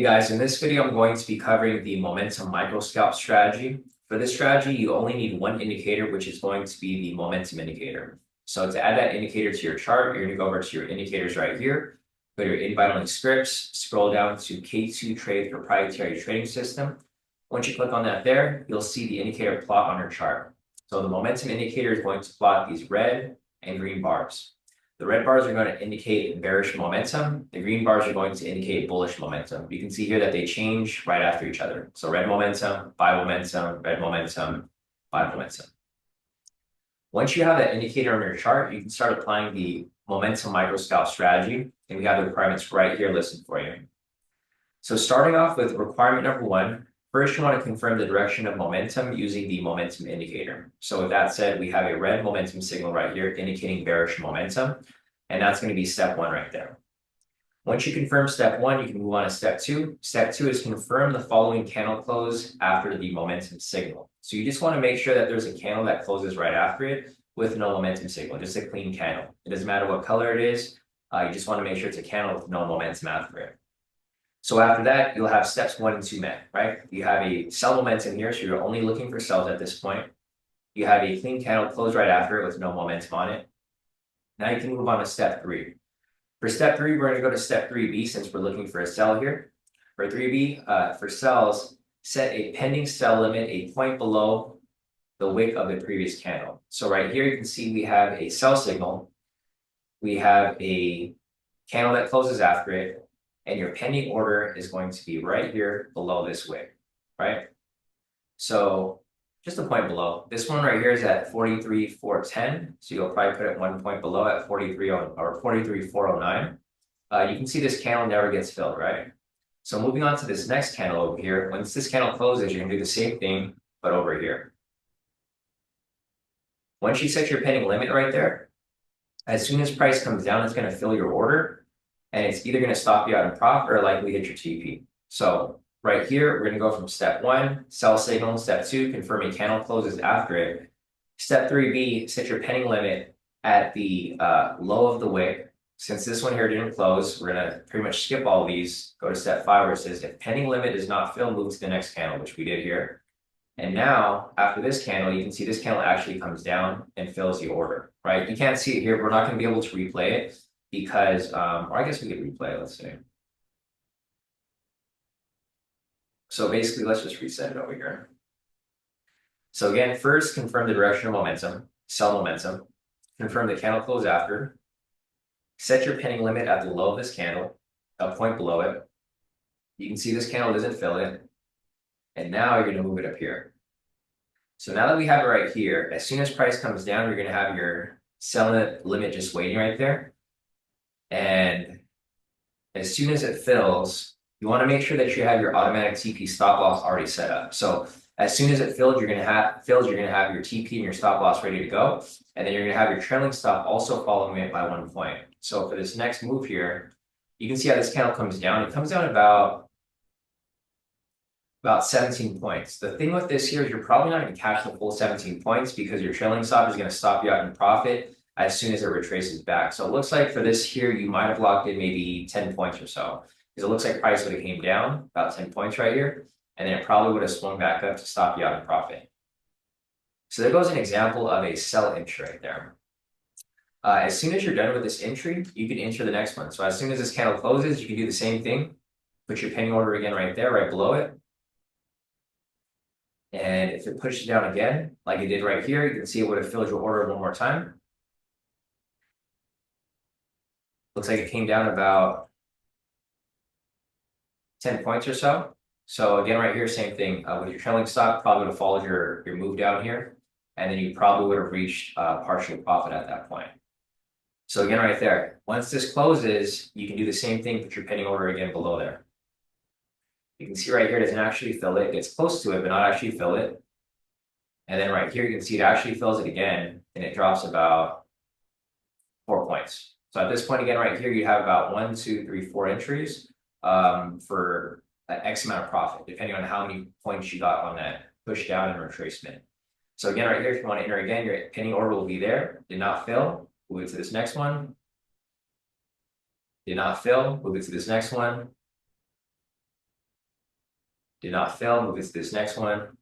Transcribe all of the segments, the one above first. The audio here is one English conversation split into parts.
Hey guys, in this video, I'm going to be covering the momentum microscalp strategy. For this strategy, you only need one indicator, which is going to be the momentum indicator. So to add that indicator to your chart, you're going to go over to your indicators right here, go to your invite only scripts, scroll down to K2 Trade proprietary trading system. Once you click on that there, you'll see the indicator plot on your chart. So the momentum indicator is going to plot these red and green bars. The red bars are going to indicate bearish momentum. The green bars are going to indicate bullish momentum. You can see here that they change right after each other. So red momentum, buy momentum, red momentum, buy momentum. Once you have that indicator on your chart, you can start applying the momentum microscalp strategy. And we have the requirements right here listed for you. So starting off with requirement number one, first you want to confirm the direction of momentum using the momentum indicator. So with that said, we have a red momentum signal right here indicating bearish momentum, and that's going to be step one right there. Once you confirm step one, you can move on to step two. Step two is confirm the following candle close after the momentum signal. So you just want to make sure that there's a candle that closes right after it with no momentum signal, just a clean candle. It doesn't matter what color it is. You just want to make sure it's a candle with no momentum after it. So after that, you'll have steps 1 and 2 met, right? You have a sell momentum here, so you're only looking for sells at this point. You have a clean candle close right after it with no momentum on it. Now you can move on to step 3. For step 3, we're going to go to step 3B since we're looking for a sell here. For 3B, for sells, set a pending sell limit a point below the wick of the previous candle. So right here, you can see we have a sell signal. We have a candle that closes after it. And your pending order is going to be right here below this wick, right? So just a point below. This one right here is at 43,410. So you'll probably put it 1 point below at 43,409. You can see this candle never gets filled, right? So moving on to this next candle over here. Once this candle closes, you're gonna do the same thing, but over here. Once you set your pending limit right there, as soon as price comes down, it's gonna fill your order. And it's either going to stop you out in profit or likely hit your TP. So right here, we're going to go from step 1, sell signal. Step 2, confirm a candle closes after it. Step 3B, set your pending limit at the low of the wick. Since this one here didn't close, we're going to pretty much skip all these. Go to step 5 where it says if pending limit is not filled, move to the next candle, which we did here. And now, after this candle, you can see this candle actually comes down and fills the order, right? You can't see it here. We're not going to be able to replay it. Because, or I guess we could replay, let's see. So basically, let's just reset it over here. So again, first, confirm the direction of momentum, sell momentum, confirm the candle close after, set your pending limit at the low of this candle, a point below it. You can see this candle doesn't fill it. And now you're going to move it up here. So now that we have it right here, as soon as price comes down, you're going to have your sell limit just waiting right there. And as soon as it fills, you want to make sure that you have your automatic TP stop loss already set up. So as soon as it fills, you're going to have your TP and your stop loss ready to go. And then you're going to have your trailing stop also following it by 1 point. So for this next move here, you can see how this candle comes down. It comes down about 17 points. The thing with this here is you're probably not going to catch the full 17 points because your trailing stop is going to stop you out in profit as soon as it retraces back. So it looks like for this here, you might have locked in maybe 10 points or so. Because it looks like price would have came down about 10 points right here. And then it probably would have swung back up to stop you out in profit. So there goes an example of a sell entry right there. As soon as you're done with this entry, you can enter the next one. So as soon as this candle closes, you can do the same thing. Put your pending order again right there, right below it. And if it pushes down again, like it did right here, you can see it would have filled your order one more time. Looks like it came down about 10 points or so. So again, right here, same thing. With your trailing stop, probably would have followed your move down here. And then you probably would have reached partial profit at that point. So again, right there, once this closes, you can do the same thing, put your pending order again below there. You can see right here, it doesn't actually fill it. It gets close to it, but not actually fill it. And then right here, you can see it actually fills it again, and it drops about 4 points. So at this point, again, right here, you have about 1, 2, 3, 4 entries for an X amount of profit, depending on how many points you got on that push down and retracement. So again, right here, if you want to enter again, your pending order will be there. Did not fill. Move it to this next one. Did not fill. Move it to this next one. Did not fill, move it to this next one.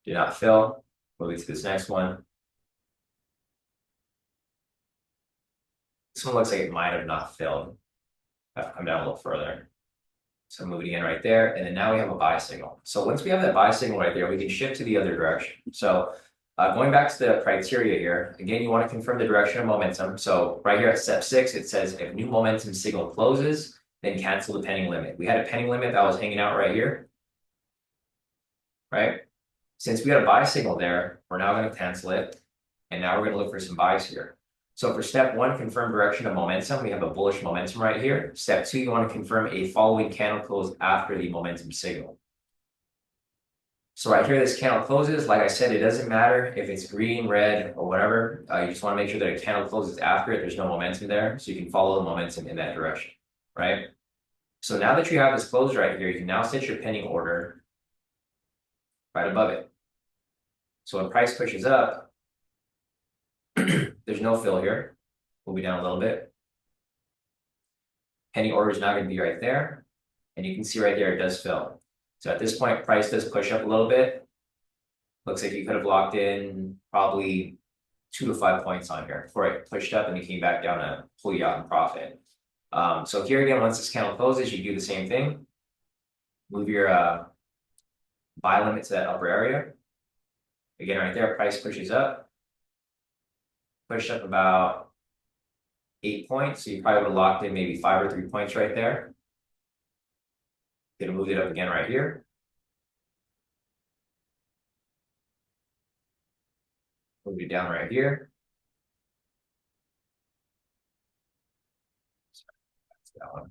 Did not fill, move it to this next one. This one looks like it might have not filled. I have to come down a little further. So move it again right there. And then now we have a buy signal. So once we have that buy signal right there, we can shift to the other direction. So going back to the criteria here, again, you want to confirm the direction of momentum. So right here at step 6, it says if new momentum signal closes, then cancel the pending limit. We had a pending limit that was hanging out right here, right? Since we got a buy signal there, we're now going to cancel it. And now we're going to look for some buys here. So for step 1, confirm direction of momentum. We have a bullish momentum right here. Step 2, you want to confirm a following candle close after the momentum signal. So right here, this candle closes. Like I said, it doesn't matter if it's green, red, or whatever. You just want to make sure that a candle closes after it. There's no momentum there, so you can follow the momentum in that direction, right? So now that you have this close right here, you can now set your pending order right above it. So when price pushes up, there's no fill here. We'll be down a little bit. Pending order is now going to be right there. And you can see right there, it does fill. So at this point, price does push up a little bit. Looks like you could have locked in probably 2 to 5 points on here before it pushed up and you came back down to pull you out in profit. So here again, once this candle closes, you do the same thing. Move your buy limit to that upper area. Again, right there, price pushes up. Pushed up about 8 points. So you probably would have locked in maybe 5 or 3 points right there. Gonna move it up again right here. Move it down right here. That one.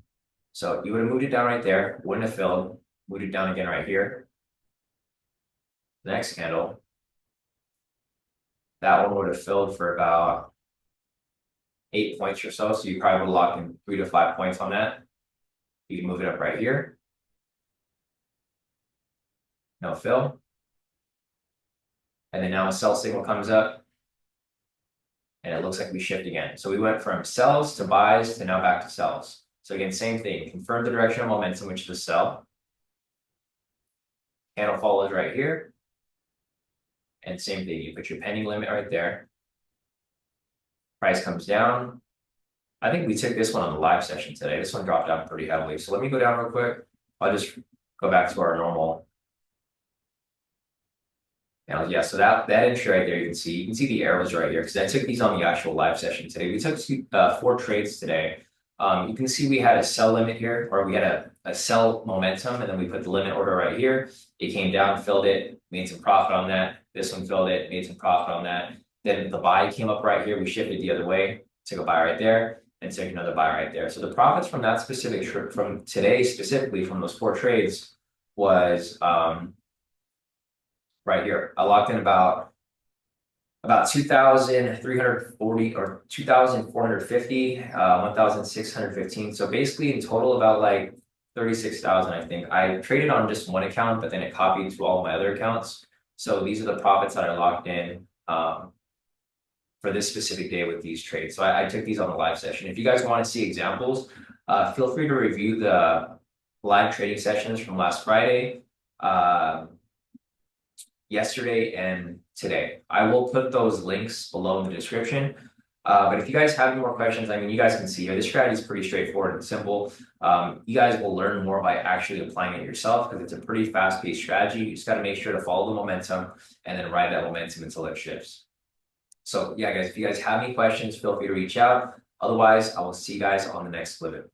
So you would have moved it down right there, wouldn't have filled, moved it down again right here. The next candle, that one would have filled for about 8 points or so. So you probably would have locked in 3 to 5 points on that. You can move it up right here. No fill. And then now a sell signal comes up. And it looks like we shift again. So we went from sells to buys to now back to sells. So again, same thing. Confirm the direction of momentum, which is a sell. Candle follows right here. And same thing. You put your pending limit right there. Price comes down. I think we took this one on the live session today. This one dropped down pretty heavily. So let me go down real quick. I'll just go back to our normal. Now, yeah, so that entry right there, you can see the arrows right here because I took these on the actual live session today. We took 4 trades today. You can see we had a sell limit here, or we had a sell momentum, and then we put the limit order right here. It came down, filled it, made some profit on that. This one filled it, made some profit on that. Then the buy came up right here. We shifted the other way, took a buy right there, and took another buy right there. So the profits from that specific trip, from today specifically, from those 4 trades, was right here. I locked in about 2,340 or 2,450, 1,615. So basically in total about like 36,000, I think. I traded on just one account, but then it copied to all my other accounts. So these are the profits that I locked in for this specific day with these trades. So I took these on the live session. If you guys want to see examples, feel free to review the live trading sessions from last Friday, yesterday, and today. I will put those links below in the description. But if you guys have any more questions, I mean, you guys can see here, this strategy is pretty straightforward and simple. You guys will learn more by actually applying it yourself because it's a pretty fast-paced strategy. You just got to make sure to follow the momentum and then ride that momentum until it shifts. So yeah, guys, if you guys have any questions, feel free to reach out. Otherwise, I will see you guys on the next Live It.